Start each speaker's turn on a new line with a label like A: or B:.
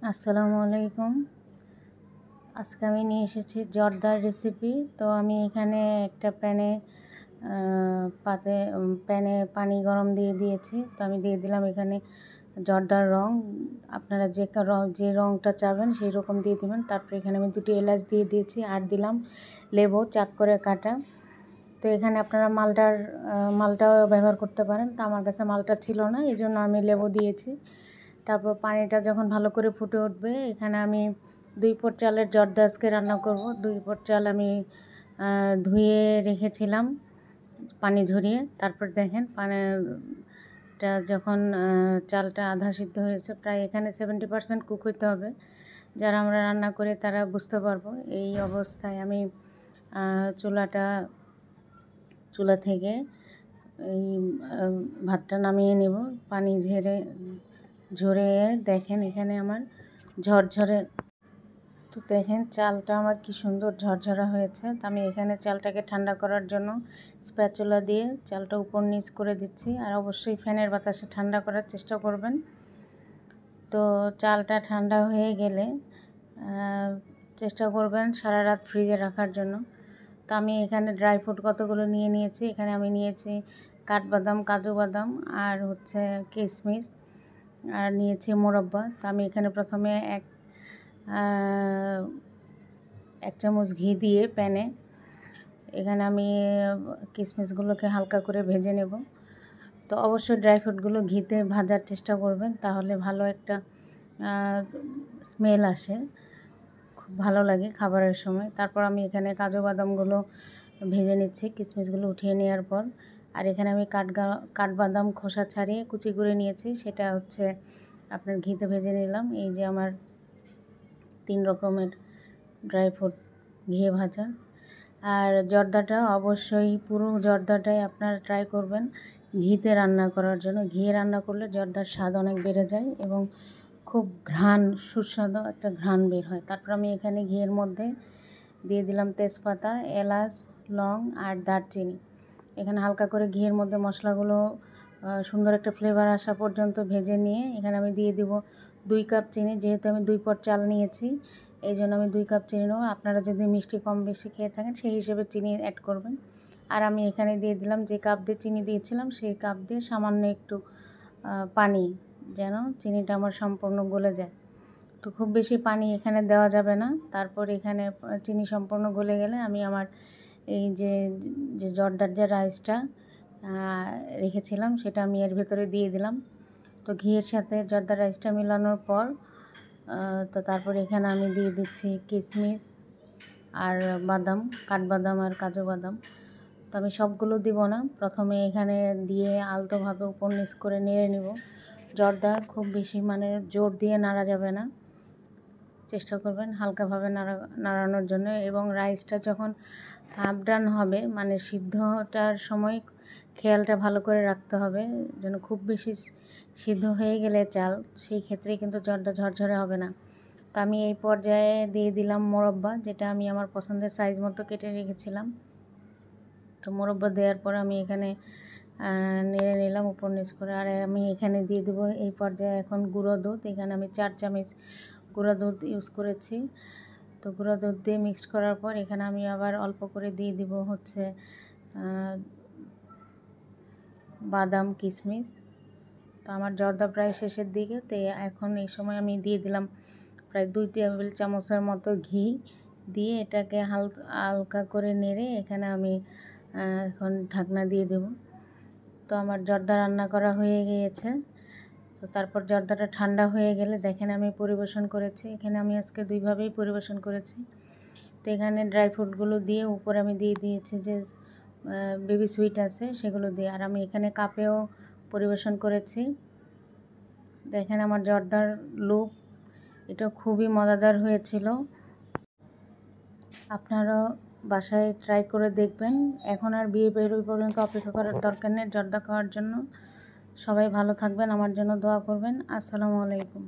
A: আসসালামু আলাইকুম। আজকে আমি নিয়ে এসেছি জর্দার রেসিপি। তো আমি এখানে একটা প্যানে পানি গরম দিয়ে দিয়েছি। তো আমি দিয়ে দিলাম এখানে জর্দার রং। আপনারা যে রংটা চাবেন সেই রকম দিয়ে দেবেন। তারপরে এখানে আমি 2টি এলাচ দিয়ে দিয়েছি, আর দিলাম লেবু চাক করে কাটা। তো এখানে আপনারা মালটাও ব্যবহার করতে পারেন। তো আমার কাছে মালটা ছিল না, এই জন্য আমি লেবু দিয়েছি। তারপর পানিটা যখন ভালো করে ফুটে উঠবে, এখানে আমি 2 পট চালের জর্দা আজকে রান্না করব। 2 পট চাল আমি ধুয়ে রেখেছিলাম পানি ঝরিয়ে। তারপর দেখেন পানিটা যখন চালটা আধা সিদ্ধ হয়েছে, প্রায় এখানে 70% কুক হইতে হবে। যারা আমরা রান্না করি তারা বুঝতে পারবো। এই অবস্থায় আমি চুলা থেকে এই ভাতটা নামিয়ে নেব। পানি ঝরে দেখেন এখানে আমার ঝরঝরে। তো দেখেন চালটা আমার কি সুন্দর ঝরঝরা হয়েছে। তো আমি এখানে চালটাকে ঠান্ডা করার জন্য স্প্যাচুলা দিয়ে চালটা উপর নিচ করে দিচ্ছি। আর অবশ্যই ফ্যানের বাতাসে ঠান্ডা করার চেষ্টা করবেন। তো চালটা ঠান্ডা হয়ে গেলে চেষ্টা করবেন সারা রাত ফ্রিজে রাখার জন্য। তো আমি এখানে ড্রাই ফ্রুট কতগুলো নিয়েছি। এখানে আমি নিয়েছি কাঠবাদাম, কাজু বাদাম, আর হচ্ছে কিশমিশ, আর নিয়েছি মোরব্বা। তো আমি এখানে প্রথমে এক চামচ ঘি দিয়ে প্যানে এখানে আমি কিশমিশগুলোকে হালকা করে ভেজে নেব। তো অবশ্যই ড্রাই ফ্রুটগুলো ঘিতে ভাজার চেষ্টা করবেন, তাহলে ভালো একটা স্মেল আসে, খুব ভালো লাগে খাবারের সময়। তারপর আমি এখানে কাজু বাদামগুলো ভেজে নিচ্ছি কিশমিশগুলো উঠিয়ে নেওয়ার পর। আর এখানে আমি কাঠবাদাম খোসা ছাড়িয়ে কুচি করে নিয়েছি, সেটা হচ্ছে আপনার ঘিতে ভেজে নিলাম। এই যে আমার 3 রকমের ড্রাই ফ্রুট ঘিয়ে ভাজা। আর জর্দাটা অবশ্যই পুরো জর্দাটাই আপনারা ট্রাই করবেন ঘিতে রান্না করার জন্য। ঘিয়ে রান্না করলে জর্দার স্বাদ অনেক বেড়ে যায় এবং খুব সুস্বাদু একটা ঘ্রাণ বের হয়। তারপর আমি এখানে ঘিয়ের মধ্যে দিয়ে দিলাম তেজপাতা, এলাচ, লং আর দারচিনি। এখানে হালকা করে ঘিয়ের মধ্যে মশলাগুলো সুন্দর একটা ফ্লেভার আসা পর্যন্ত ভেজে নিয়ে এখানে আমি দিয়ে দিব 2 কাপ চিনি। যেহেতু আমি 2 পট চাল নিয়েছি, এই জন্য আমি 2 কাপ চিনি নেব। আপনারা যদি মিষ্টি কম বেশি খেয়ে থাকেন সেই হিসেবে চিনি অ্যাড করবেন। আর আমি এখানে দিয়ে দিলাম যে কাপ দিয়ে চিনি দিয়েছিলাম সেই কাপ দিয়ে সামান্য একটু পানি, যেন চিনিটা আমার সম্পূর্ণ গলে যায়। তো খুব বেশি পানি এখানে দেওয়া যাবে না। তারপর এখানে চিনি সম্পূর্ণ গলে গেলে আমি আমার এই যে জর্দার যে রাইসটা রেখেছিলাম সেটা আমি এর ভেতরে দিয়ে দিলাম। তো ঘিয়ের সাথে জর্দার রাইসটা মেলানোর পর তো তারপর এখানে আমি দিয়ে দিচ্ছি কিশমিশ আর বাদাম, কাঠবাদাম আর কাজু বাদাম। তো আমি সবগুলো দিব না, প্রথমে এখানে দিয়ে আলতোভাবে উপর নিচ করে নেড়ে নিব। জর্দা খুব বেশি জোর দিয়ে নাড়া যাবে না, চেষ্টা করবেন হালকাভাবে নাড়ানোর জন্য। এবং রাইসটা যখন হাফ ডান হবে, সিদ্ধটার সময় খেয়ালটা ভালো করে রাখতে হবে যেন খুব বেশি সিদ্ধ হয়ে গেলে চাল, সেই ক্ষেত্রে কিন্তু জর্দা ঝরঝরে হবে না। তো আমি এই পর্যায়ে দিয়ে দিলাম মোরব্বা, যেটা আমি আমার পছন্দের সাইজ মতো কেটে রেখেছিলাম। তো মোরব্বা দেওয়ার পর আমি এখানে নেড়ে নিলাম উপর নিচ করে। আর আমি এখানে দিয়ে দেবো এই পর্যায়ে এখন গুঁড়ো দুধ। এখানে আমি 4 চামচ গুঁড়ো দুধ ইউজ করেছি। তো গুঁড়ো দুধ দিয়ে মিক্সড করার পর এখানে আমি আবার অল্প করে দিয়ে দিব হচ্ছে বাদাম, কিশমিশ। তো আমার জর্দা প্রায় শেষের দিকে। তো এখন এই সময় আমি দিয়ে দিলাম প্রায় 2 টেবিল চামচের মতো ঘি দিয়ে এটাকে হালকা করে নেড়ে এখানে আমি এখন ঢাকনা দিয়ে দেব। তো আমার জর্দা রান্না করা হয়ে গিয়েছে। তো তারপর জর্দাটা ঠান্ডা হয়ে গেলে দেখেন আমি পরিবেশন করেছি। এখানে আমি আজকে 2 ভাবেই পরিবেশন করেছি। তো এখানে ড্রাই ফ্রুটগুলো দিয়ে উপরে আমি দিয়ে দিয়েছি যে বেবি সুইট আছে সেগুলো দিয়ে। আর আমি এখানে কাপেও পরিবেশন করেছি। দেখেন আমার জর্দার লুক, এটা খুবই মজাদার হয়েছিল। আপনারাও বাসায় ট্রাই করে দেখবেন। এখন আর বিয়ে বেরোই পর্যন্ত অপেক্ষা করার দরকার নেই জর্দা খাওয়ার জন্য। সবাই ভালো থাকবেন, আমার জন্য দোয়া করবেন। আসসালামু আলাইকুম।